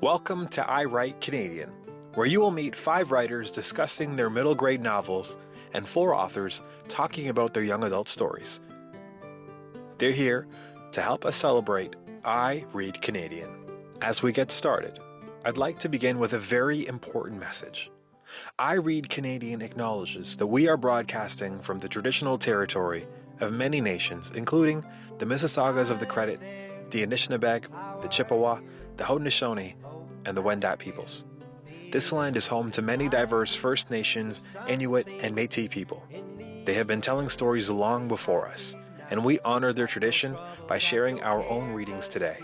Welcome to I Write Canadian, where you will meet 5 writers discussing their middle grade novels and 4 authors talking about their young adult stories. They're here to help us celebrate I Read Canadian. As we get started, I'd like to begin with a very important message. I Read Canadian acknowledges that we are broadcasting from the traditional territory of many nations, including the Mississaugas of the Credit, the Anishinaabe, the Chippewa, the Haudenosaunee, and the Wendat peoples. This land is home to many diverse First Nations, Inuit, and Métis people. They have been telling stories long before us, and we honor their tradition by sharing our own readings today.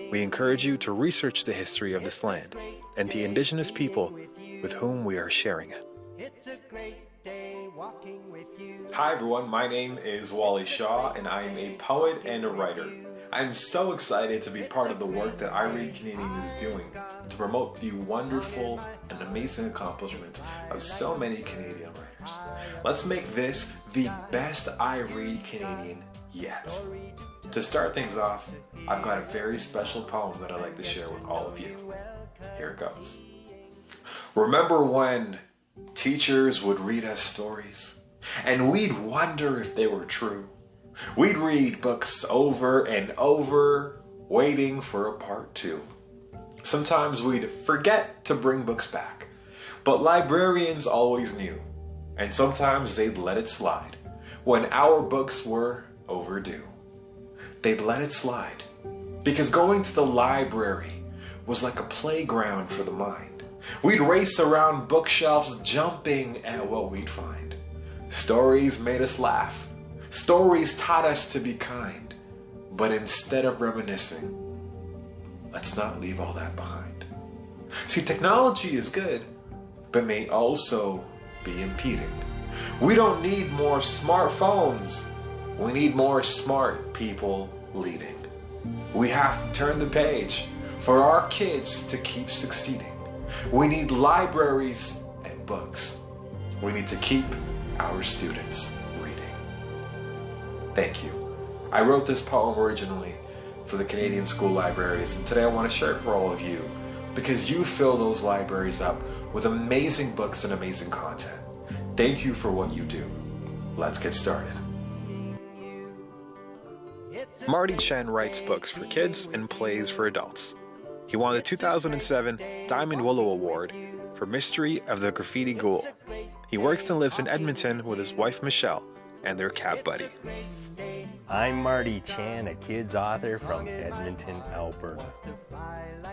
We encourage you to research the history of this land and the Indigenous people with whom we are sharing it. It's a great day walking with you. Hi everyone, my name is Wali Sha, and I am a poet and a writer. I'm so excited to be part of the work that I Read Canadian is doing to promote the wonderful and amazing accomplishments of so many Canadian writers. Let's make this the best I Read Canadian yet. To start things off, I've got a very special poem that I'd like to share with all of you. Here it goes. Remember when teachers would read us stories and we'd wonder if they were true? We'd read books over and over, waiting for a part 2. Sometimes we'd forget to bring books back, but librarians always knew, and sometimes they'd let it slide when our books were overdue. They'd let it slide because going to the library was like a playground for the mind. We'd race around bookshelves jumping at what we'd find. Stories made us laugh. Stories taught us to be kind, but instead of reminiscing, let's not leave all that behind. See, technology is good, but may also be impeding. We don't need more smartphones. We need more smart people leading. We have to turn the page for our kids to keep succeeding. We need libraries and books. We need to keep our students reading. Thank you. I wrote this poem originally for the Canadian school libraries, and today I want to share it for all of you because you fill those libraries up with amazing books and amazing content. Thank you for what you do. Let's get started. Marty Chan writes books for kids and plays for adults. He won the 2007 Diamond Willow Award for Mystery of the Graffiti Ghoul. He works and lives in Edmonton with his wife Michelle and their cat Buddy. I'm Marty Chan, a kids author from Edmonton, Alberta.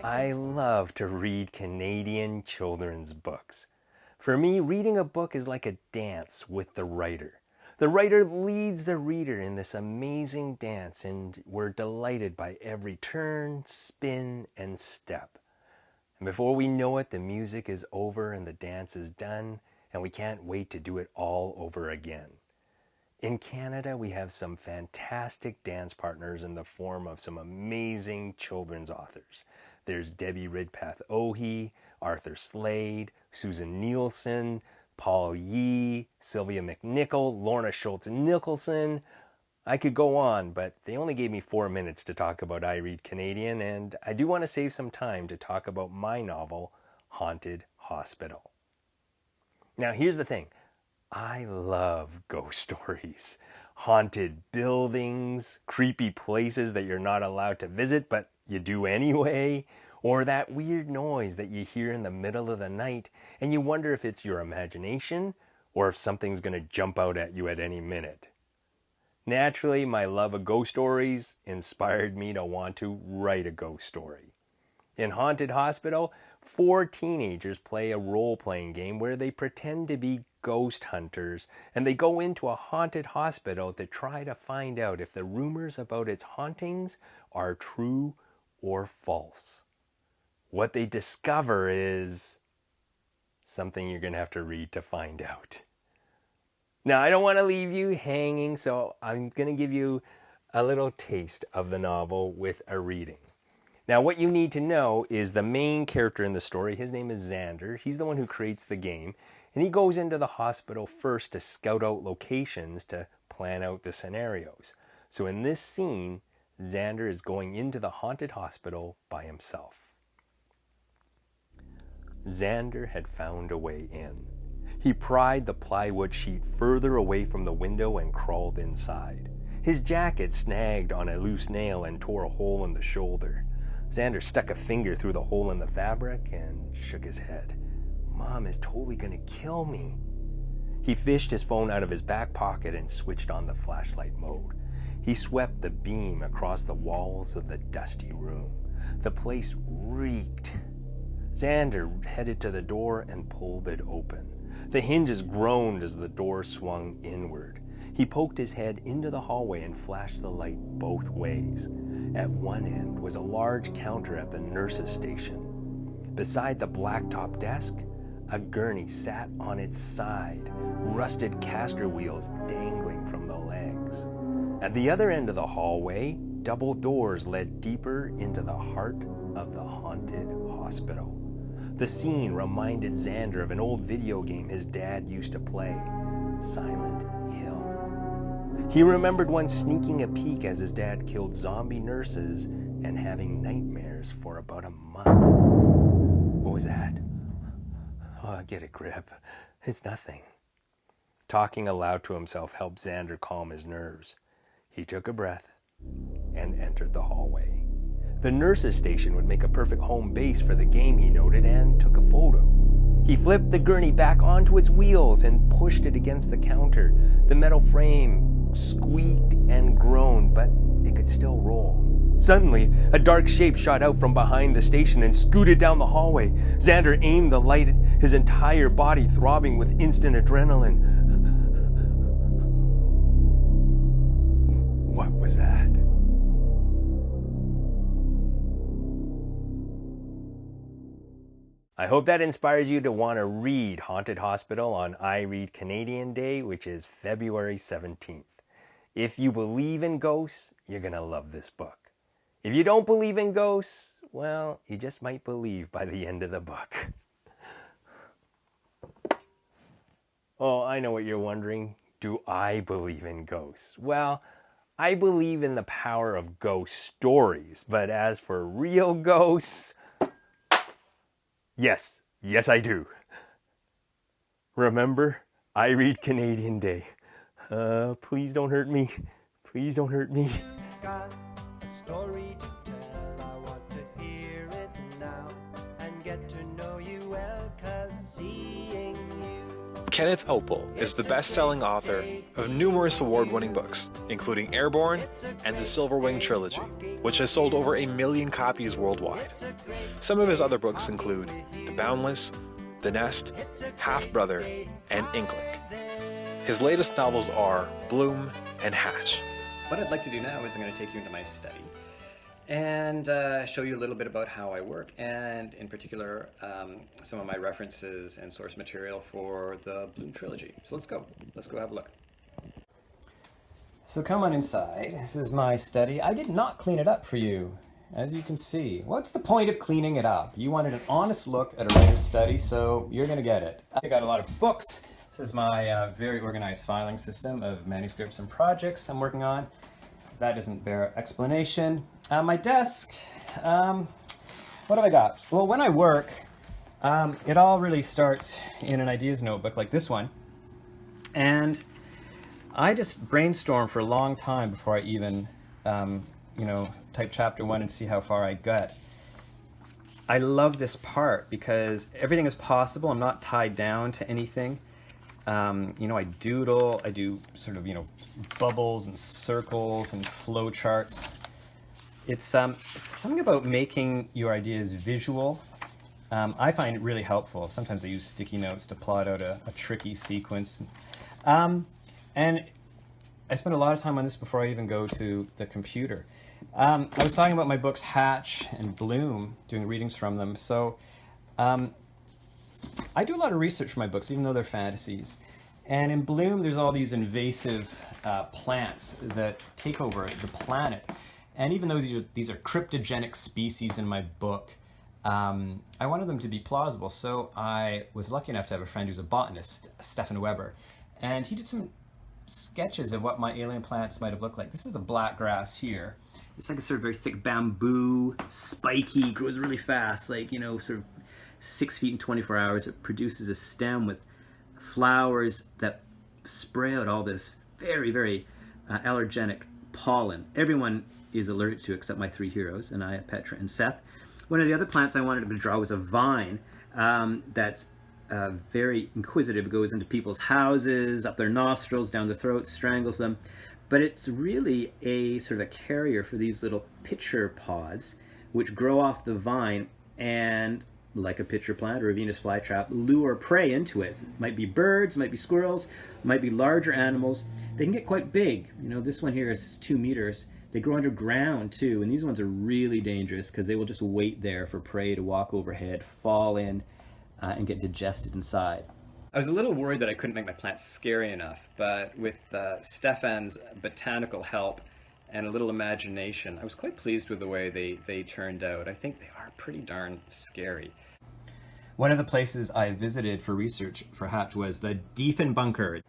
I love to read Canadian children's books. For me, reading a book is like a dance with the writer. The writer leads the reader in this amazing dance, and we're delighted by every turn, spin, and step. And before we know it, the music is over and the dance is done, and we can't wait to do it all over again. In Canada, we have some fantastic dance partners in the form of some amazing children's authors. There's Debbie Ridpath-Ohi, Arthur Slade, Susan Nielsen, Paul Yee, Sylvia McNicoll, Lorna Schultz-Nicholson. I could go on, but they only gave me 4 minutes to talk about I Read Canadian, and I do want to save some time to talk about my novel, Haunted Hospital. Now, here's the thing. I love ghost stories, haunted buildings, creepy places that you're not allowed to visit, but you do anyway, or that weird noise that you hear in the middle of the night and you wonder if it's your imagination or if something's going to jump out at you at any minute. Naturally, my love of ghost stories inspired me to want to write a ghost story. In Haunted Hospital, 4 teenagers play a role-playing game where they pretend to be ghost hunters, and they go into a haunted hospital to try to find out if the rumors about its hauntings are true or false. What they discover is something you're going to have to read to find out. Now, I don't want to leave you hanging, so I'm going to give you a little taste of the novel with a reading. Now, what you need to know is the main character in the story, his name is Xander. He's the one who creates the game. And he goes into the hospital first to scout out locations to plan out the scenarios. So in this scene, Xander is going into the haunted hospital by himself. Xander had found a way in. He pried the plywood sheet further away from the window and crawled inside. His jacket snagged on a loose nail and tore a hole in the shoulder. Xander stuck a finger through the hole in the fabric and shook his head. Mom is totally gonna kill me. He fished his phone out of his back pocket and switched on the flashlight mode. He swept the beam across the walls of the dusty room. The place reeked. Xander headed to the door and pulled it open. The hinges groaned as the door swung inward. He poked his head into the hallway and flashed the light both ways. At one end was a large counter at the nurse's station. Beside the blacktop desk, a gurney sat on its side, rusted caster wheels dangling from the legs. At the other end of the hallway, double doors led deeper into the heart of the haunted hospital. The scene reminded Xander of an old video game his dad used to play, Silent Hill. He remembered once sneaking a peek as his dad killed zombie nurses and having nightmares for about a month. What was that? Oh, get a grip. It's nothing. Talking aloud to himself helped Xander calm his nerves. He took a breath and entered the hallway. The nurse's station would make a perfect home base for the game, he noted, and took a photo. He flipped the gurney back onto its wheels and pushed it against the counter. The metal frame squeaked and groaned, but it could still roll. Suddenly, a dark shape shot out from behind the station and scooted down the hallway. Xander aimed the light at his entire body throbbing with instant adrenaline. What was that? I hope that inspires you to want to read Haunted Hospital on I Read Canadian Day, which is February 17th. If you believe in ghosts, you're going to love this book. If you don't believe in ghosts, well, you just might believe by the end of the book. Oh, I know what you're wondering. Do I believe in ghosts? Well, I believe in the power of ghost stories, but as for real ghosts, yes, I do. Remember, I Read Canadian Day. Please don't hurt me. Please don't hurt me. Got a story to tell. I want to hear it now and get to know you well, 'cause seeing you. Kenneth Oppel is the best-selling author of numerous award-winning books, including Airborne and the Silver Wing Trilogy, which has sold over 1 million copies worldwide. Some of his other books include The Boundless, The Nest, Half-Brother, and Inkling. His latest novels are Bloom and Hatch. What I'd like to do now is I'm going to take you into my study and show you a little bit about how I work, and in particular some of my references and source material for the Bloom trilogy. So let's go have a look. So come on inside. This is my study. I did not clean it up for you, as you can see. What's the point of cleaning it up? You wanted an honest look at a writer's study, so you're going to get it. I got a lot of books. This is my very organized filing system of manuscripts and projects I'm working on. That doesn't bear explanation. My desk, what have I got? Well, when I work, it all really starts in an ideas notebook like this one. And I just brainstorm for a long time before I even, type chapter 1 and see how far I get. I love this part because everything is possible. I'm not tied down to anything. I doodle, I do sort of, bubbles and circles and flow charts. It's something about making your ideas visual. I find it really helpful. Sometimes I use sticky notes to plot out a tricky sequence. And I spend a lot of time on this before I even go to the computer. I was talking about my books Hatch and Bloom, doing readings from them. So I do a lot of research for my books, even though they're fantasies. And in Bloom, there's all these invasive plants that take over the planet. And even though these are cryptogenic species in my book, I wanted them to be plausible. So I was lucky enough to have a friend who's a botanist, Stefan Weber. And he did some sketches of what my alien plants might have looked like. This is the black grass here. It's like a sort of very thick bamboo, spiky, grows really fast, like, sort of 6 feet in 24 hours. It produces a stem with flowers that spray out all this very, very allergenic pollen. Everyone is allergic to except my three heroes, Anaya, Petra, and Seth. One of the other plants I wanted to draw was a vine that's very inquisitive. It goes into people's houses, up their nostrils, down their throats, strangles them. But it's really a sort of a carrier for these little pitcher pods, which grow off the vine and, like a pitcher plant or a Venus flytrap, lure prey into it. It might be birds, might be squirrels, might be larger animals. They can get quite big. You know, this one here is 2 meters. They grow underground too, and these ones are really dangerous because they will just wait there for prey to walk overhead, fall in, and get digested inside. I was a little worried that I couldn't make my plants scary enough, but with Stefan's botanical help and a little imagination, I was quite pleased with the way they turned out. I think they are pretty darn scary. One of the places I visited for research for Hatch was the Diefenbunker.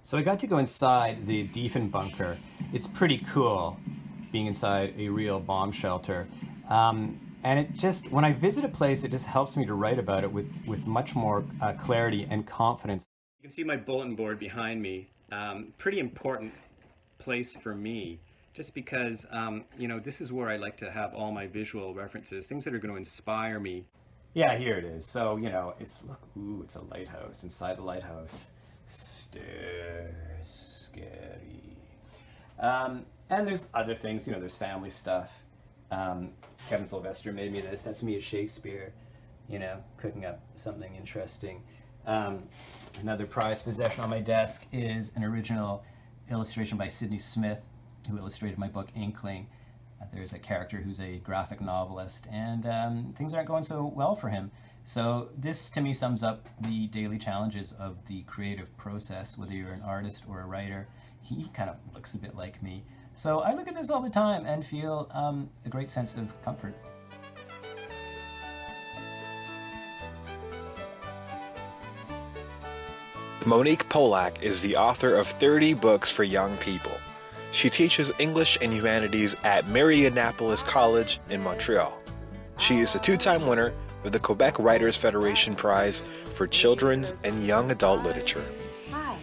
So I got to go inside the Diefenbunker. It's pretty cool being inside a real bomb shelter. And it just, when I visit a place, it just helps me to write about it with much more clarity and confidence. You can see my bulletin board behind me. Pretty important place for me, just because, you know, this is where I like to have all my visual references, things that are going to inspire me. Yeah, here it is. So, you know, it's, look, ooh, it's a lighthouse. Inside the lighthouse. Stairs, scary. And there's other things, you know, there's family stuff. Kevin Sylvester made me this. That's me as Shakespeare, you know, cooking up something interesting. Another prized possession on my desk is an original illustration by Sidney Smith, who illustrated my book Inkling. There's a character who's a graphic novelist, and things aren't going so well for him. So this, to me, sums up the daily challenges of the creative process, whether you're an artist or a writer. He kind of looks a bit like me. So I look at this all the time and feel a great sense of comfort. Monique Polak is the author of 30 books for young people. She teaches English and Humanities at Marianapolis College in Montreal. She is a 2-time winner of the Quebec Writers Federation Prize for Children's and Young Adult Literature. Hi,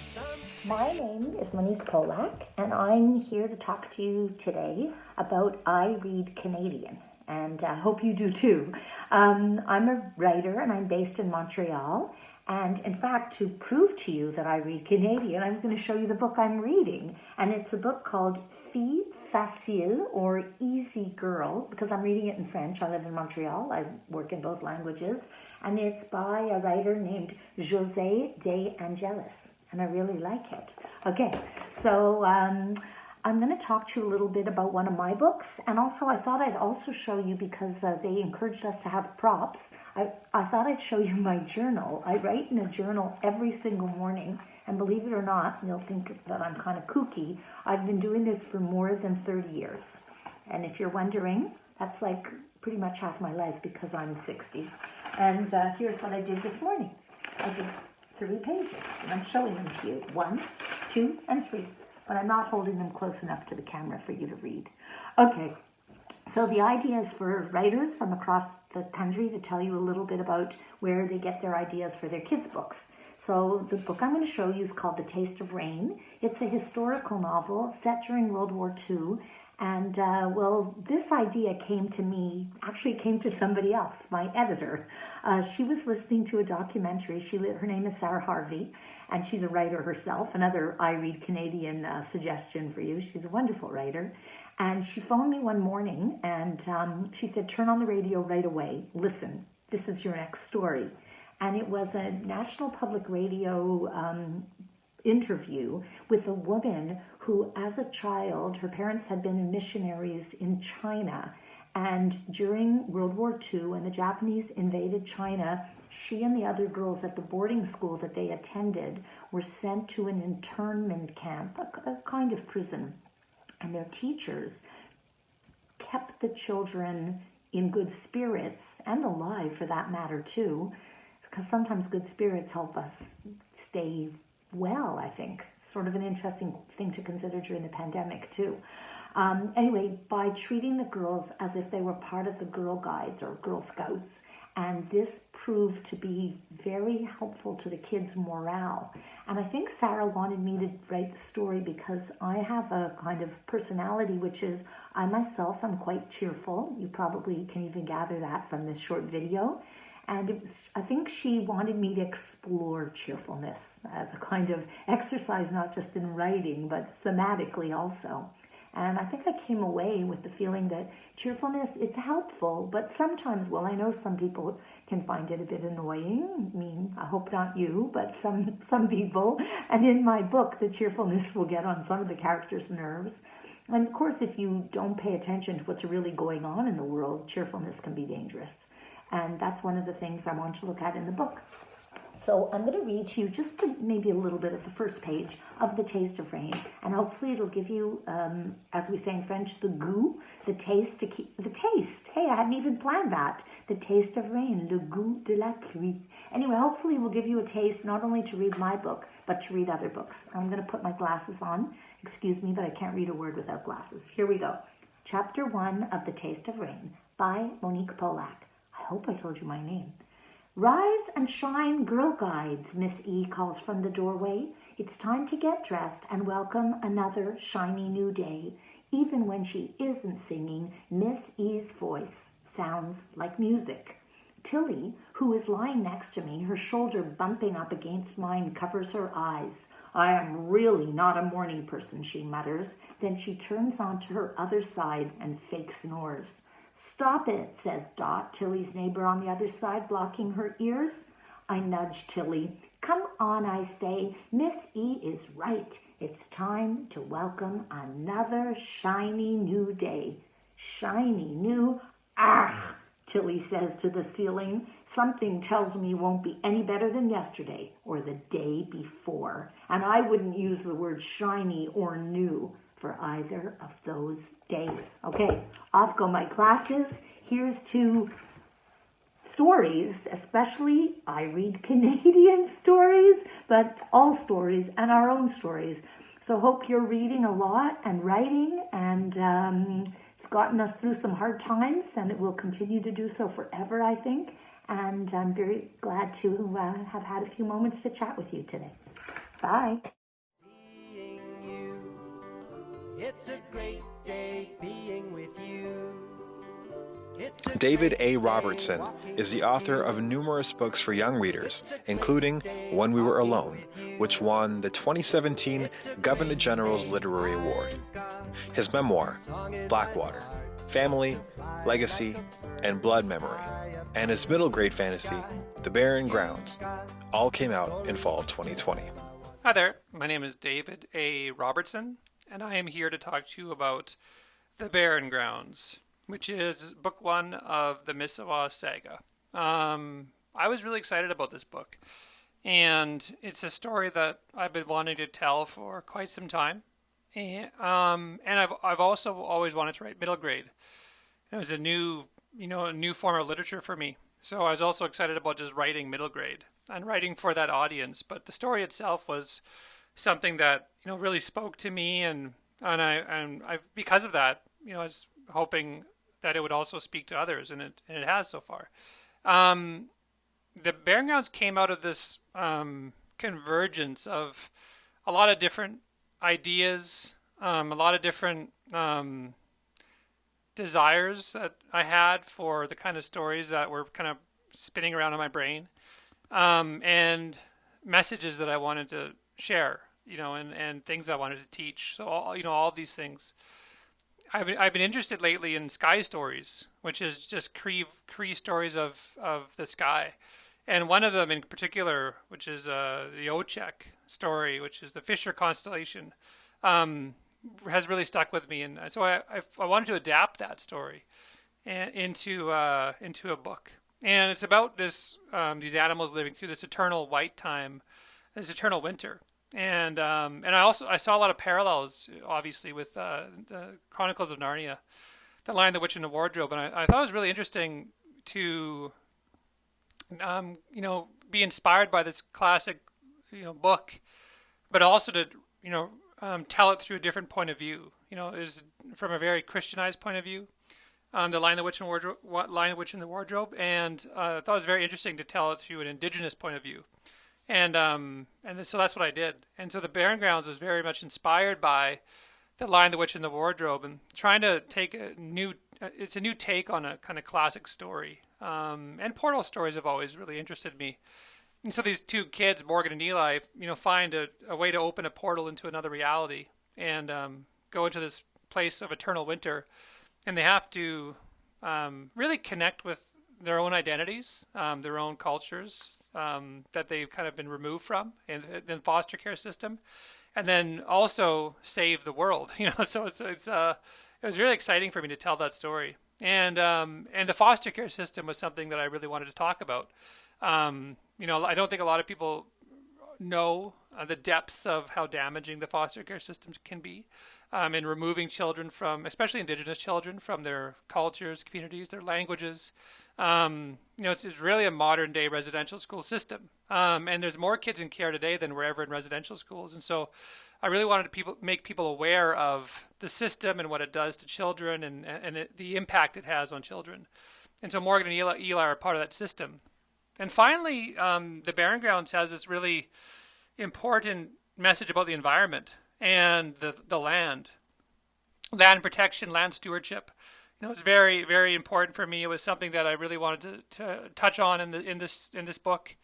my name is Monique Polak, and I'm here to talk to you today about I Read Canadian, and I hope you do too. I'm a writer, and I'm based in Montreal, and in fact, to prove to you that I read Canadian, I'm going to show you the book I'm reading, and it's a book called Fille, facile, or Easy Girl, because I'm reading it in French. I live in Montreal. I work in both languages, and it's by a writer named José de Angelis, and I really like it. Okay, so I'm going to talk to you a little bit about one of my books, and also I thought I'd also show you, because they encouraged us to have props, I thought I'd show you my journal. I write in a journal every single morning, and believe it or not, you'll think that I'm kind of kooky, I've been doing this for more than 30 years. And if you're wondering, that's like pretty much half my life, because I'm 60. And here's what I did this morning. I did 3 pages, and I'm showing them to you. 1, 2, and 3. But I'm not holding them close enough to the camera for you to read. Okay, so the idea is for writers from across the country to tell you a little bit about where they get their ideas for their kids' books. So the book I'm going to show you is called The Taste of Rain. It's a historical novel set during World War II. And, well, this idea came to me, actually came to somebody else, my editor. She was listening to a documentary. Her name is Sarah Harvey, and she's a writer herself. Another I Read Canadian suggestion for you. She's a wonderful writer. And she phoned me one morning, and she said, turn on the radio right away. Listen, this is your next story. And it was a National Public Radio interview with a woman who, as a child, her parents had been missionaries in China. And during World War II, when the Japanese invaded China, she and the other girls at the boarding school that they attended were sent to an internment camp, a kind of prison. And their teachers kept the children in good spirits, and alive for that matter too, because sometimes good spirits help us stay well, I think. Sort of an interesting thing to consider during the pandemic too. Anyway, by treating the girls as if they were part of the Girl Guides or Girl Scouts, And this proved to be very helpful to the kids' morale. And I think Sarah wanted me to write the story because I have a kind of personality, which is I myself am quite cheerful. You probably can even gather that from this short video. And I think she wanted me to explore cheerfulness as a kind of exercise, not just in writing, but thematically also. And I think I came away with the feeling that cheerfulness, it's helpful, but sometimes, well, I know some people can find it a bit annoying. I mean, I hope not you, but some people. And in my book, the cheerfulness will get on some of the characters' nerves. And of course, if you don't pay attention to what's really going on in the world, cheerfulness can be dangerous. And that's one of the things I want to look at in the book. So I'm going to read to you just maybe a little bit of the first page of The Taste of Rain, and hopefully it'll give you, as we say in French, the goût, the taste to keep, the taste. Hey, I hadn't even planned that. The taste of rain, le goût de la pluie. Anyway, hopefully it will give you a taste not only to read my book, but to read other books. I'm going to put my glasses on. Excuse me, but I can't read a word without glasses. Here we go. Chapter 1 of The Taste of Rain by Monique Polak. I hope I told you my name. Rise and shine, Girl Guides, Miss E calls from the doorway. It's time to get dressed and welcome another shiny new day. Even when she isn't singing, Miss E's voice sounds like music. Tilly, who is lying next to me, her shoulder bumping up against mine, covers her eyes. I am really not a morning person, she mutters. Then she turns onto her other side and fake snores. Stop it, says Dot, Tilly's neighbor on the other side, blocking her ears. I nudge Tilly. Come on, I say. Miss E is right. It's time to welcome another shiny new day. Shiny new... Ah! Tilly says to the ceiling. Something tells me won't be any better than yesterday or the day before. And I wouldn't use the word shiny or new for either of those days. Okay, off go my glasses. Here's to stories, especially I read Canadian stories, but all stories and our own stories. So hope you're reading a lot and writing, and it's gotten us through some hard times, and it will continue to do so forever, I think. And I'm very glad to have had a few moments to chat with you today. Bye. It's a great day being with you. David A. Robertson is the author of numerous books for young readers, including When We Were Alone, which won the 2017 Governor General's Literary Award. His memoir, Blackwater, Family, Legacy, and Blood Memory, and his middle grade fantasy, The Barren Grounds, all came out in fall 2020. Hi there, my name is David A. Robertson, and I am here to talk to you about The Barren Grounds, which is book one of the Misewa Saga. I was really excited about this book, and it's a story that I've been wanting to tell for quite some time, and I've also always wanted to write middle grade. It was a new form of literature for me, so I was also excited about just writing middle grade and writing for that audience. But the story itself was something that really spoke to me, and I because of that, I was hoping that it would also speak to others, and it has so far. The Barren Grounds came out of this convergence of a lot of different ideas, a lot of different desires that I had for the kind of stories that were kind of spinning around in my brain, and messages that I wanted to share, and things I wanted to teach. So all these things. I've been interested lately in sky stories, which is just Cree stories of the sky, and one of them in particular, which is the Ochek story, which is the Fisher constellation, has really stuck with me, and so I wanted to adapt that story into a book, and it's about these animals living through this eternal white time, this eternal winter. And I saw a lot of parallels, obviously, with the Chronicles of Narnia, The Lion, the Witch, and the Wardrobe. And I thought it was really interesting to, be inspired by this classic, book, but also to, tell it through a different point of view. Is from a very Christianized point of view, The Lion, the Witch, and Wardrobe, Lion, the Witch, and the Wardrobe, and I thought it was very interesting to tell it through an Indigenous point of view, so that's what I did. And so the Barren Grounds was very much inspired by the Lion, the Witch, and the Wardrobe, and trying to take it's a new take on a kind of classic story. And portal stories have always really interested me. And so these two kids, Morgan and Eli, find a way to open a portal into another reality and go into this place of eternal winter. And they have to really connect with their own identities, their own cultures that they've kind of been removed from in the foster care system, and then also save the world. So it was really exciting for me to tell that story. And the foster care system was something that I really wanted to talk about. I don't think a lot of people know the depths of how damaging the foster care system can be in removing children from, especially Indigenous children, from their cultures, communities, their languages. It's really a modern day residential school system. And there's more kids in care today than were ever in residential schools. And so I really wanted to make people aware of the system and what it does to children and the impact it has on children. And so Morgan and Eli are part of that system. And finally, the Barren Grounds has this really important message about the environment and the land protection, land stewardship. It's very, very important for me. It was something that I really wanted to touch on in this book,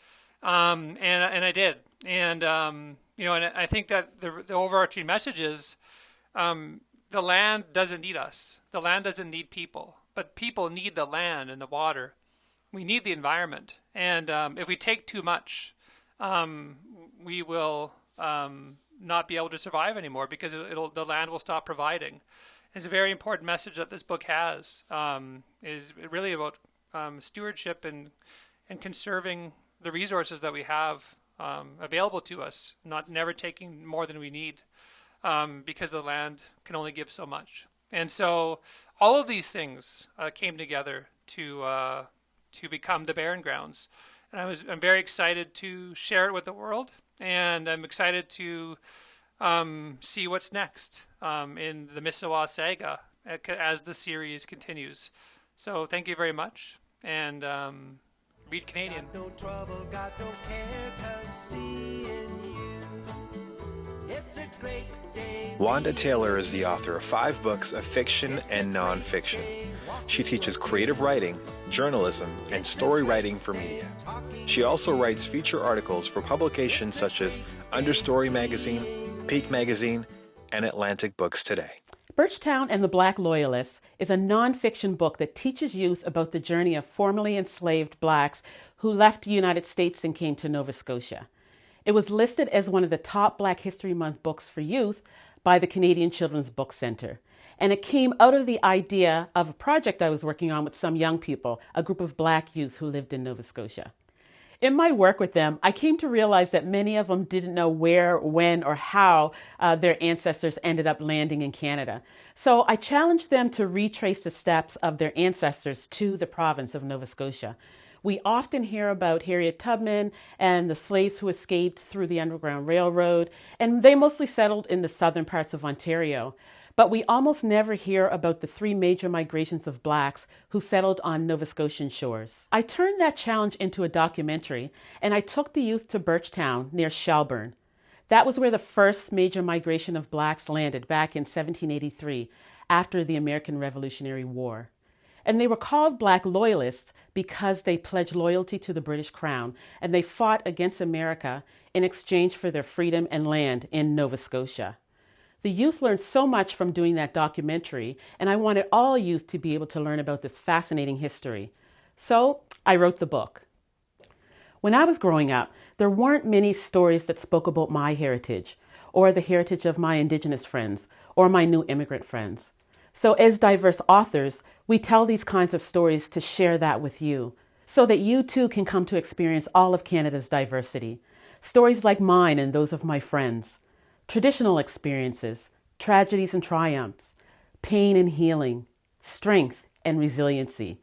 and I did. And and I think that the overarching message is the land doesn't need us. The land doesn't need people, but people need the land and the water. We need the environment, and if we take too much, we will not be able to survive anymore because the land will stop providing. It's a very important message that this book has. Is really about stewardship and conserving the resources that we have available to us, never taking more than we need, because the land can only give so much. And so all of these things came together to become the Barren Grounds. And I'm very excited to share it with the world, and I'm excited to see what's next in the Misewa Saga as the series continues. So thank you very much, and read Canadian. Got no trouble, got no care, 'cause seeing you, it's a great day. Wanda Taylor is the author of 5 books of fiction and nonfiction. She teaches creative writing, journalism, and story writing for media. She also writes feature articles for publications such as Understory Magazine, Peak Magazine, and Atlantic Books Today. Birchtown and the Black Loyalists is a nonfiction book that teaches youth about the journey of formerly enslaved blacks who left the United States and came to Nova Scotia. It was listed as one of the top Black History Month books for youth by the Canadian Children's Book Centre. And it came out of the idea of a project I was working on with some young people, a group of Black youth who lived in Nova Scotia. In my work with them, I came to realize that many of them didn't know where, when, or how their ancestors ended up landing in Canada. So I challenged them to retrace the steps of their ancestors to the province of Nova Scotia. We often hear about Harriet Tubman and the slaves who escaped through the Underground Railroad, and they mostly settled in the southern parts of Ontario. But we almost never hear about the 3 major migrations of blacks who settled on Nova Scotian shores. I turned that challenge into a documentary, and I took the youth to Birchtown near Shelburne. That was where the first major migration of blacks landed back in 1783 after the American Revolutionary War. And they were called Black Loyalists because they pledged loyalty to the British Crown, and they fought against America in exchange for their freedom and land in Nova Scotia. The youth learned so much from doing that documentary, and I wanted all youth to be able to learn about this fascinating history. So I wrote the book. When I was growing up, there weren't many stories that spoke about my heritage, or the heritage of my Indigenous friends, or my new immigrant friends. So as diverse authors, we tell these kinds of stories to share that with you, so that you too can come to experience all of Canada's diversity. Stories like mine and those of my friends. Traditional experiences, tragedies and triumphs, pain and healing, strength and resiliency.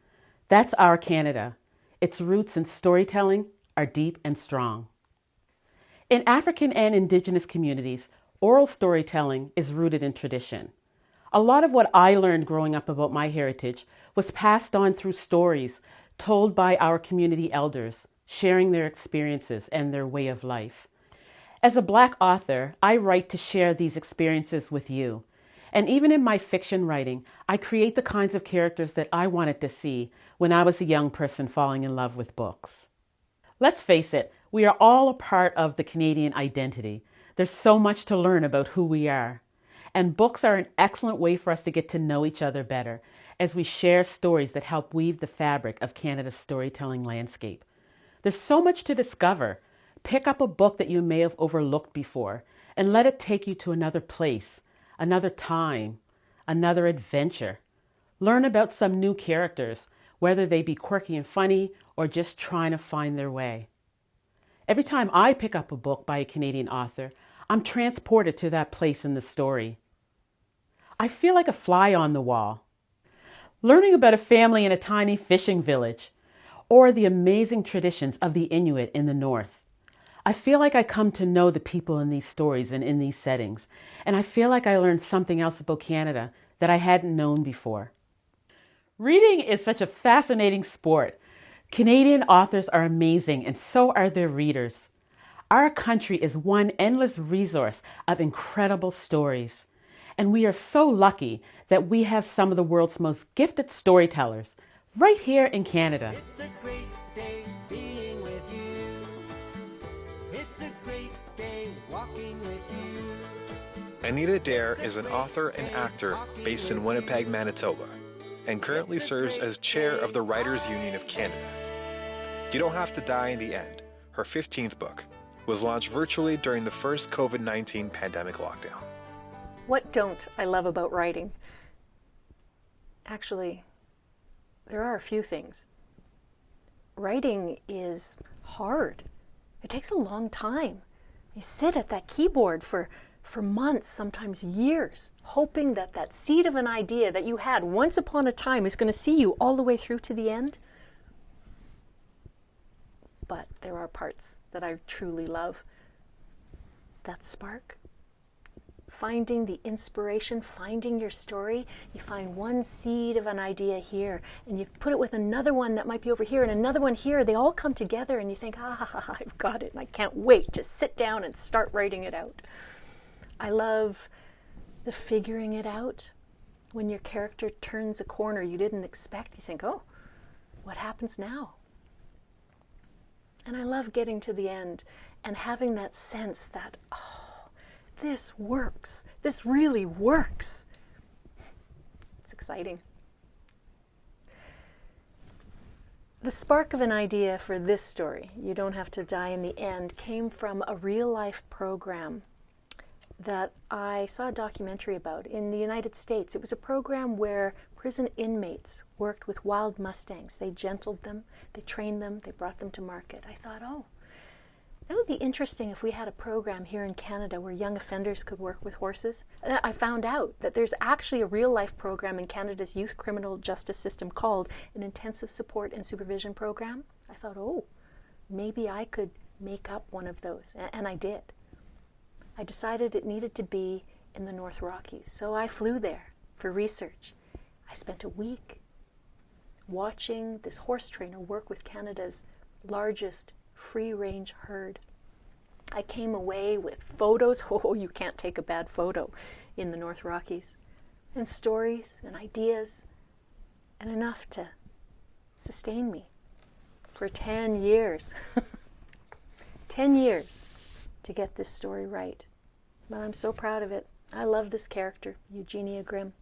That's our Canada. Its roots in storytelling are deep and strong. In African and Indigenous communities, oral storytelling is rooted in tradition. A lot of what I learned growing up about my heritage was passed on through stories told by our community elders, sharing their experiences and their way of life. As a Black author, I write to share these experiences with you. And even in my fiction writing, I create the kinds of characters that I wanted to see when I was a young person falling in love with books. Let's face it, we are all a part of the Canadian identity. There's so much to learn about who we are. And books are an excellent way for us to get to know each other better as we share stories that help weave the fabric of Canada's storytelling landscape. There's so much to discover. Pick up a book that you may have overlooked before and let it take you to another place, another time, another adventure. Learn about some new characters, whether they be quirky and funny or just trying to find their way. Every time I pick up a book by a Canadian author, I'm transported to that place in the story. I feel like a fly on the wall. Learning about a family in a tiny fishing village, or the amazing traditions of the Inuit in the north. I feel like I come to know the people in these stories and in these settings, and I feel like I learned something else about Canada that I hadn't known before. Reading is such a fascinating sport. Canadian authors are amazing, and so are their readers. Our country is one endless resource of incredible stories. And we are so lucky that we have some of the world's most gifted storytellers right here in Canada. It's a great day being with you. It's a great day walking with you. Anita Daher is an author and actor based in Winnipeg, Manitoba, and currently serves as chair of the Writers' Union of Canada. You Don't Have to Die in the End, her 15th book, was launched virtually during the first COVID-19 pandemic lockdown. What don't I love about writing? Actually, there are a few things. Writing is hard. It takes a long time. You sit at that keyboard for months, sometimes years, hoping that that seed of an idea that you had once upon a time is going to see you all the way through to the end. But there are parts that I truly love. That spark. Finding the inspiration, finding your story. You find one seed of an idea here, and you put it with another one that might be over here, and another one here. They all come together, and you think, I've got it, and I can't wait to sit down and start writing it out. I love the figuring it out. When your character turns a corner you didn't expect, you think, oh, what happens now? And I love getting to the end and having that sense that, oh, this works. This really works. It's exciting. The spark of an idea for this story, You Don't Have to Die in the End, came from a real-life program that I saw a documentary about in the United States. It was a program where prison inmates worked with wild mustangs. They gentled them, they trained them, they brought them to market. I thought, oh, that would be interesting if we had a program here in Canada where young offenders could work with horses. And I found out that there's actually a real-life program in Canada's youth criminal justice system called an Intensive Support and Supervision Program. I thought, oh, maybe I could make up one of those, and I did. I decided it needed to be in the North Rockies, so I flew there for research. I spent a week watching this horse trainer work with Canada's largest free-range herd. I came away with photos. Oh, you can't take a bad photo in the North Rockies. And stories and ideas, and enough to sustain me for 10 years. 10 years to get this story right. But I'm so proud of it. I love this character, Eugenia Grimm.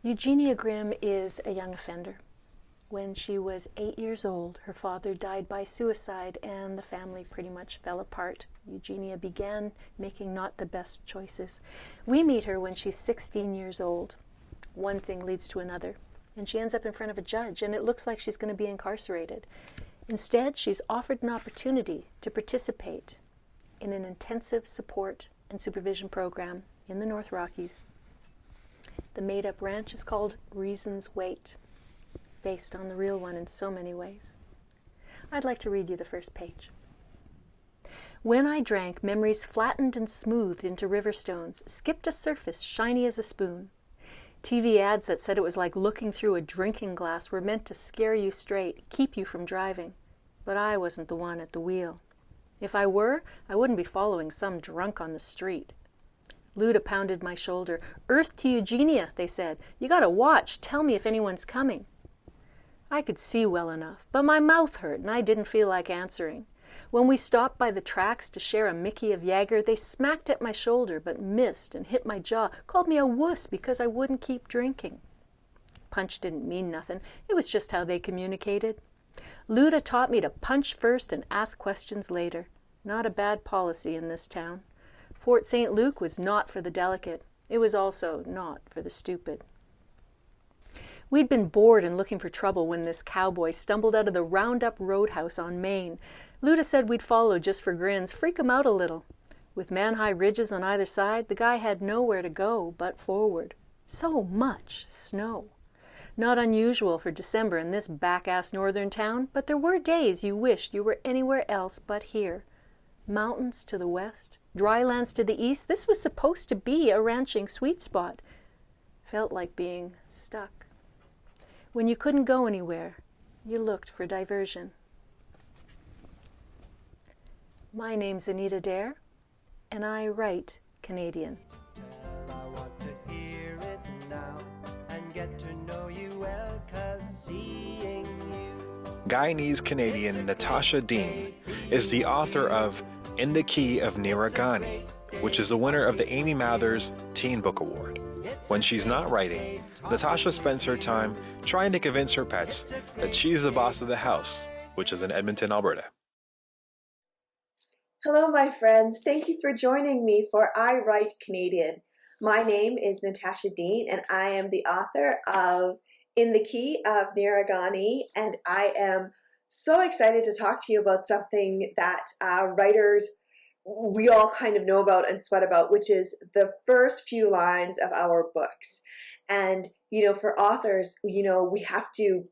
Eugenia Grimm is a young offender. When she was 8 years old, her father died by suicide and the family pretty much fell apart. Eugenia began making not the best choices. We meet her when she's 16 years old. One thing leads to another, and she ends up in front of a judge, and it looks like she's going to be incarcerated. Instead, she's offered an opportunity to participate in an intensive support and supervision program in the North Rockies. The made-up ranch is called Reasons Wait, based on the real one in so many ways. I'd like to read you the first page. When I drank, memories flattened and smoothed into river stones, skipped a surface shiny as a spoon. TV ads that said it was like looking through a drinking glass were meant to scare you straight, keep you from driving. But I wasn't the one at the wheel. If I were, I wouldn't be following some drunk on the street. Luda pounded my shoulder. "Earth to Eugenia," they said. "You gotta watch. Tell me if anyone's coming." I could see well enough, but my mouth hurt and I didn't feel like answering. When we stopped by the tracks to share a Mickey of Jaeger, they smacked at my shoulder but missed and hit my jaw, called me a wuss because I wouldn't keep drinking. Punch didn't mean nothing. It was just how they communicated. Luda taught me to punch first and ask questions later. Not a bad policy in this town. Fort St. Luke was not for the delicate. It was also not for the stupid. We'd been bored and looking for trouble when this cowboy stumbled out of the Roundup Roadhouse on Main. Luda said we'd follow just for grins, freak him out a little. With man-high ridges on either side, the guy had nowhere to go but forward. So much snow. Not unusual for December in this back-ass northern town, but there were days you wished you were anywhere else but here. Mountains to the west, drylands to the east. This was supposed to be a ranching sweet spot. Felt like being stuck. When you couldn't go anywhere, you looked for diversion. My name's Anita Daher, and I write Canadian. I want to hear it now and get to know you well, 'cause seeing you. Guyanese Canadian Natasha Deen is the author of In the Key of Niragani, which is the winner of the Amy Mathers Teen Book Award. When she's not writing, Natasha spends her time trying to convince her pets that she's the boss of the house, which is in Edmonton, Alberta. Hello, my friends. Thank you for joining me for I Write Canadian. My name is Natasha Deen, and I am the author of In the Key of Niragani, and I am so excited to talk to you about something that writers, we all kind of know about and sweat about, which is the first few lines of our books. And, for authors, we have to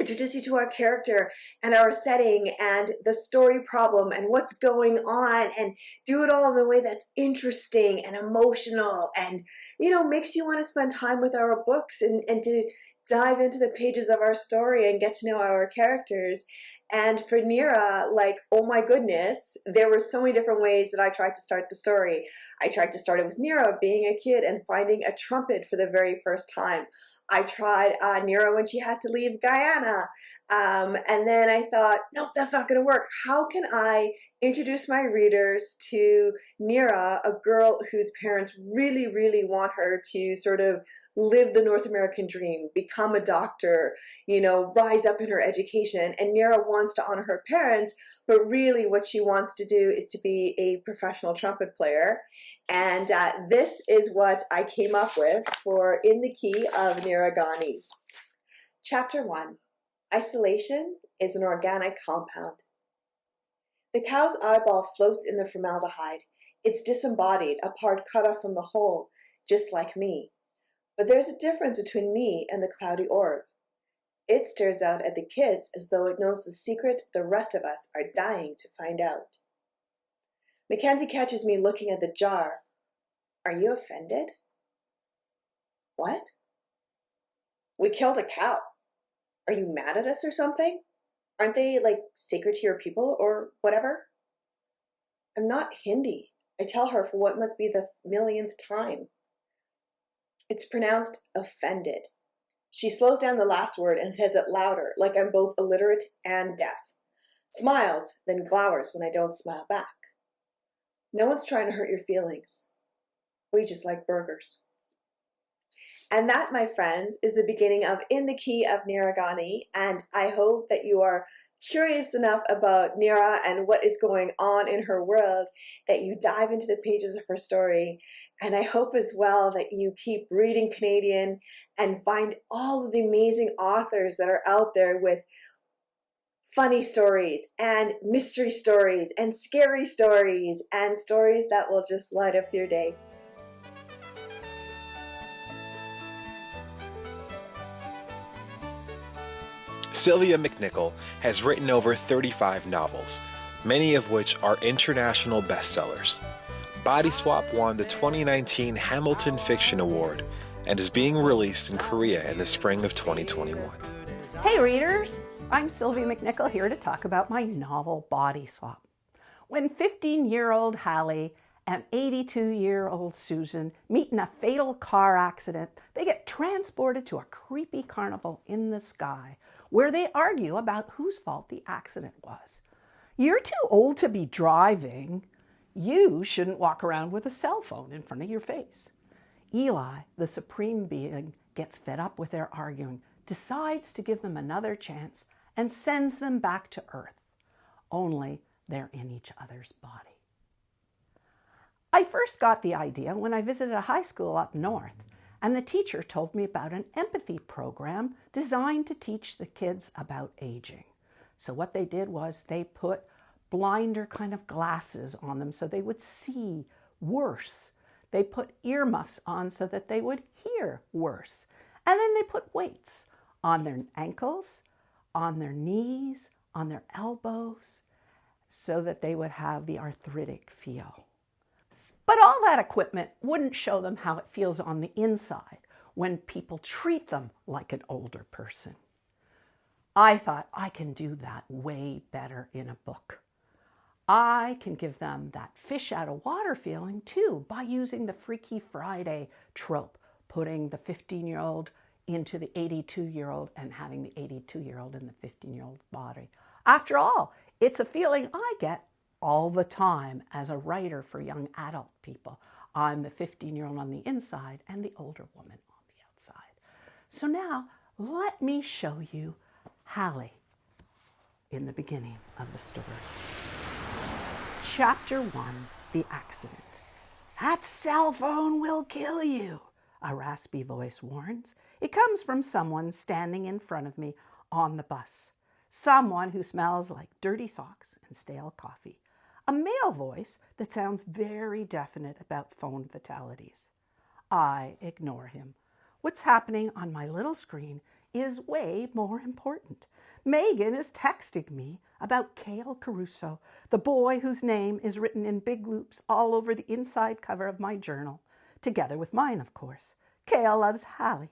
introduce you to our character and our setting and the story problem and what's going on, and do it all in a way that's interesting and emotional and, makes you want to spend time with our books and to dive into the pages of our story and get to know our characters. And for Nira, oh my goodness, there were so many different ways that I tried to start the story. I tried to start it with Nira being a kid and finding a trumpet for the very first time. I tried Nira when she had to leave Guyana. And then I thought, nope, that's not going to work. How can I introduce my readers to Nira, a girl whose parents really, really want her to sort of live the North American dream, become a doctor, rise up in her education. And Nira wants to honor her parents, but really what she wants to do is to be a professional trumpet player. And this is what I came up with for In the Key of Niragani. Chapter 1. Isolation is an organic compound. The cow's eyeball floats in the formaldehyde. It's disembodied, a part cut off from the whole, just like me. But there's a difference between me and the cloudy orb. It stares out at the kids as though it knows the secret the rest of us are dying to find out. Mackenzie catches me looking at the jar. Are you offended? What? We killed a cow. Are you mad at us or something? Aren't they, sacred to your people or whatever? I'm not Hindi, I tell her for what must be the millionth time. It's pronounced offended. She slows down the last word and says it louder, like I'm both illiterate and deaf. Smiles, then glowers when I don't smile back. No one's trying to hurt your feelings. We just like burgers. And that, my friends, is the beginning of In the Key of Niragani, and I hope that you are curious enough about Nira and what is going on in her world that you dive into the pages of her story. And I hope as well that you keep reading Canadian and find all of the amazing authors that are out there with funny stories and mystery stories and scary stories and stories that will just light up your day. Sylvia McNicoll has written over 35 novels, many of which are international bestsellers. Body Swap won the 2019 Hamilton Fiction Award and is being released in Korea in the spring of 2021. Hey readers, I'm Sylvia McNicoll here to talk about my novel Body Swap. When 15-year-old Hallie and 82-year-old Susan meet in a fatal car accident, they get transported to a creepy carnival in the sky where they argue about whose fault the accident was. You're too old to be driving. You shouldn't walk around with a cell phone in front of your face. Eli, the supreme being, gets fed up with their arguing, decides to give them another chance, and sends them back to Earth. Only they're in each other's body. I first got the idea when I visited a high school up north, and the teacher told me about an empathy program designed to teach the kids about aging. So what they did was they put blinder kind of glasses on them so they would see worse. They put earmuffs on so that they would hear worse. And then they put weights on their ankles, on their knees, on their elbows, so that they would have the arthritic feel. But all that equipment wouldn't show them how it feels on the inside when people treat them like an older person. I thought I can do that way better in a book. I can give them that fish out of water feeling too by using the Freaky Friday trope, putting the 15-year-old into the 82-year-old and having the 82-year-old in the 15-year-old body. After all, it's a feeling I get all the time as a writer for young adult people. I'm the 15-year-old on the inside and the older woman on the outside. So now let me show you Hallie in the beginning of the story. Chapter 1, The Accident. That cell phone will kill you, a raspy voice warns. It comes from someone standing in front of me on the bus. Someone who smells like dirty socks and stale coffee. A male voice that sounds very definite about phone fatalities. I ignore him. What's happening on my little screen is way more important. Megan is texting me about Cale Caruso, the boy whose name is written in big loops all over the inside cover of my journal, together with mine, of course. Cale loves Hallie.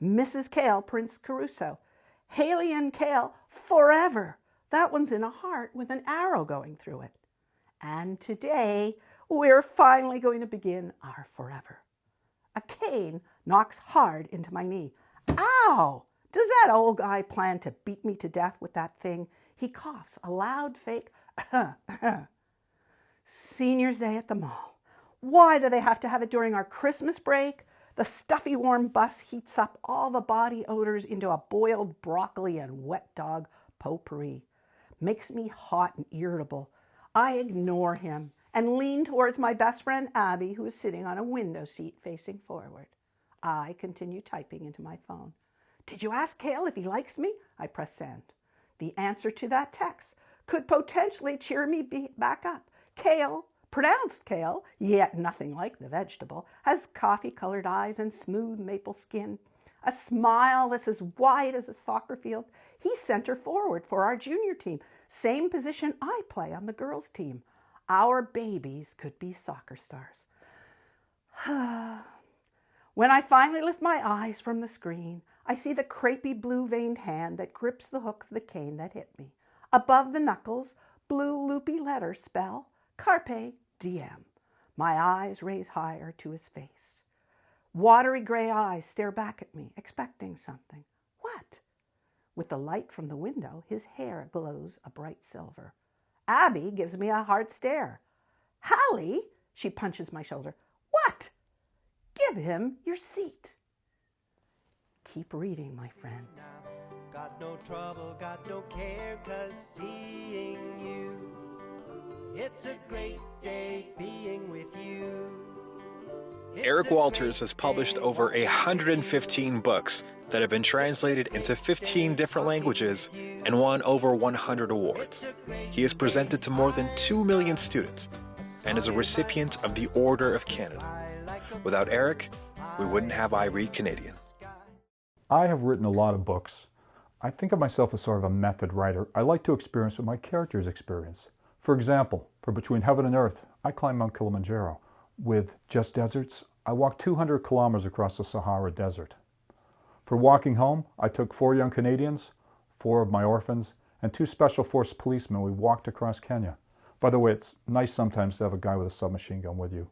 Mrs. Cale Prince Caruso. Haley and Cale forever. That one's in a heart with an arrow going through it. And today, we're finally going to begin our forever. A cane knocks hard into my knee. Ow! Does that old guy plan to beat me to death with that thing? He coughs, a loud fake Senior's Day at the mall. Why do they have to have it during our Christmas break? The stuffy warm bus heats up all the body odors into a boiled broccoli and wet dog potpourri. Makes me hot and irritable. I ignore him and lean towards my best friend Abby, who is sitting on a window seat facing forward. I continue typing into my phone. Did you ask Cale if he likes me? I press send. The answer to that text could potentially cheer me back up. Cale, pronounced Cale, yet nothing like the vegetable, has coffee-colored eyes and smooth maple skin. A smile that's as wide as a soccer field. He's center forward for our junior team. Same position I play on the girls' team. Our babies could be soccer stars. When I finally lift my eyes from the screen, I see the crepey blue-veined hand that grips the hook of the cane that hit me. Above the knuckles, blue loopy letters spell Carpe Diem. My eyes raise higher to his face. Watery gray eyes stare back at me, expecting something. What? With the light from the window, his hair glows a bright silver. Abby gives me a hard stare. Hallie, she punches my shoulder. What? Give him your seat. Keep reading, my friends. Got no trouble, got no care, 'cause seeing you, it's a great day being with you. Eric Walters has published over 115 books that have been translated into 15 different languages and won over 100 awards. He is presented to more than 2 million students and is a recipient of the Order of Canada. Without Eric, we wouldn't have I Read Canadian. I have written a lot of books. I think of myself as sort of a method writer. I like to experience what my characters experience. For example, for Between Heaven and Earth, I climbed Mount Kilimanjaro. With Just Deserts, I walked 200 kilometers across the Sahara Desert. For Walking Home, I took 4 young Canadians, 4 of my orphans, and 2 Special Force policemen. We walked across Kenya. By the way, it's nice sometimes to have a guy with a submachine gun with you.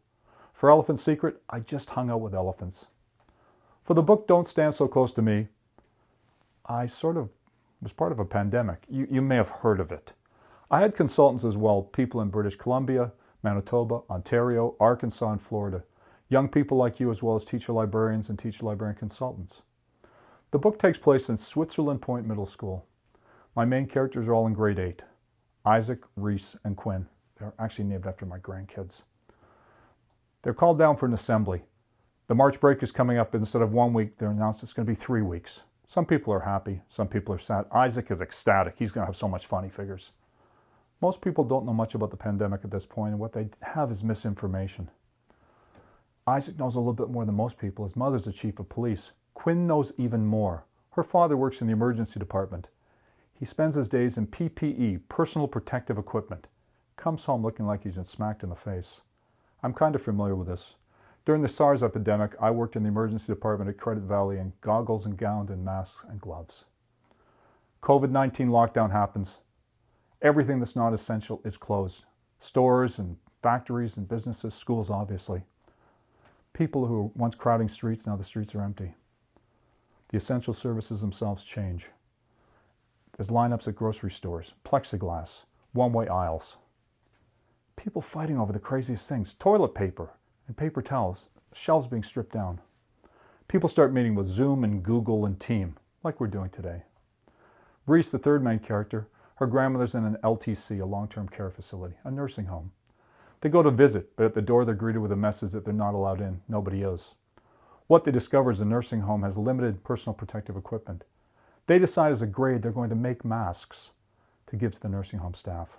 For Elephant Secret, I just hung out with elephants. For the book Don't Stand So Close to Me, I sort of was part of a pandemic. You may have heard of it. I had consultants as well, people in British Columbia, Manitoba, Ontario, Arkansas, and Florida. Young people like you, as well as teacher librarians and teacher librarian consultants. The book takes place in Switzerland Point Middle School. My main characters are all in grade 8. Isaac, Reese, and Quinn. They're actually named after my grandkids. They're called down for an assembly. The March break is coming up. Instead of 1 week, they're announced it's going to be 3 weeks. Some people are happy, some people are sad. Isaac is ecstatic. He's going to have so much fun, he figures. Most people don't know much about the pandemic at this point, and what they have is misinformation. Isaac knows a little bit more than most people. His mother's the chief of police. Quinn knows even more. Her father works in the emergency department. He spends his days in PPE, personal protective equipment. Comes home looking like he's been smacked in the face. I'm kind of familiar with this. During the SARS epidemic, I worked in the emergency department at Credit Valley in goggles and gowns and masks and gloves. COVID-19 lockdown happens. Everything that's not essential is closed. Stores and factories and businesses, schools obviously. People who were once crowding streets, now the streets are empty. The essential services themselves change. There's lineups at grocery stores, plexiglass, one-way aisles. People fighting over the craziest things, toilet paper and paper towels, shelves being stripped down. People start meeting with Zoom and Google and Team, like we're doing today. Reese, the third main character, her grandmother's in an LTC, a long-term care facility, a nursing home. They go to visit, but at the door they're greeted with a message that they're not allowed in. Nobody is. What they discover is the nursing home has limited personal protective equipment. They decide as a grade they're going to make masks to give to the nursing home staff.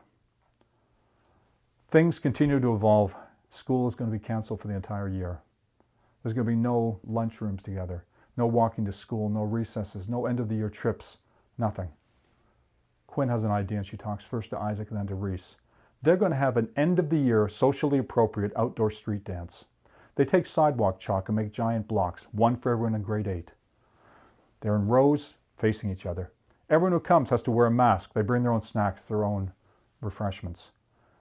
Things continue to evolve. School is going to be canceled for the entire year. There's going to be no lunchrooms together, no walking to school, no recesses, no end-of-the-year trips, nothing. Quinn has an idea and she talks first to Isaac and then to Reese. They're going to have an end-of-the-year, socially appropriate outdoor street dance. They take sidewalk chalk and make giant blocks, one for everyone in grade 8. They're in rows facing each other. Everyone who comes has to wear a mask. They bring their own snacks, their own refreshments.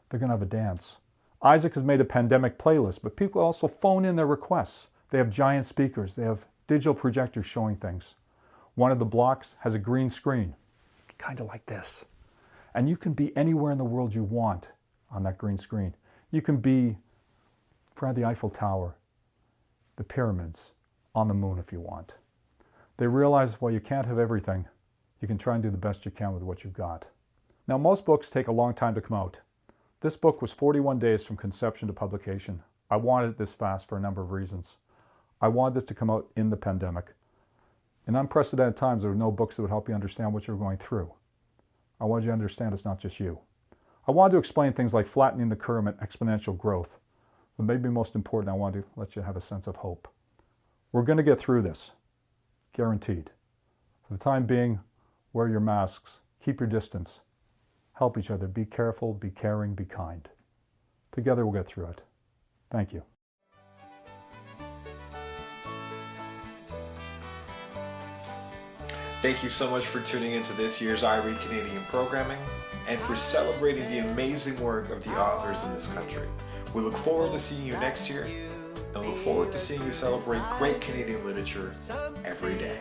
They're going to have a dance. Isaac has made a pandemic playlist, but people also phone in their requests. They have giant speakers. They have digital projectors showing things. One of the blocks has a green screen, kind of like this. And you can be anywhere in the world you want on that green screen. You can be in front of the Eiffel Tower, the pyramids, on the moon if you want. They realize, well, you can't have everything. You can try and do the best you can with what you've got. Now, most books take a long time to come out. This book was 41 days from conception to publication. I wanted it this fast for a number of reasons. I wanted this to come out in the pandemic. In unprecedented times, there were no books that would help you understand what you were going through. I wanted you to understand it's not just you. I wanted to explain things like flattening the curve and exponential growth. But maybe most important, I wanted to let you have a sense of hope. We're going to get through this. Guaranteed. For the time being, wear your masks, keep your distance, help each other, be careful, be caring, be kind. Together we'll get through it. Thank you. Thank you so much for tuning into this year's I Read Canadian programming and for celebrating the amazing work of the authors in this country. We look forward to seeing you next year and look forward to seeing you celebrate great Canadian literature every day.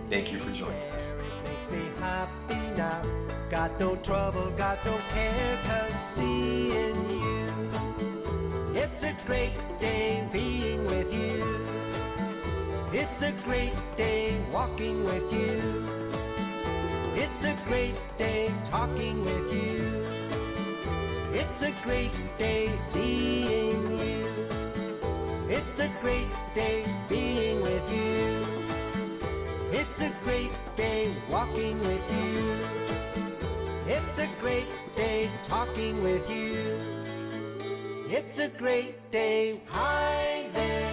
Thank you for joining us. Makes me happy now. Got no trouble, got no care, 'cause seeing you. It's a great day being with you. It's a great day walking with you. It's a great day talking with you. It's a great day seeing you. It's a great day being with you. It's a great day walking with you. It's a great day talking with you. It's a great day. Hi there.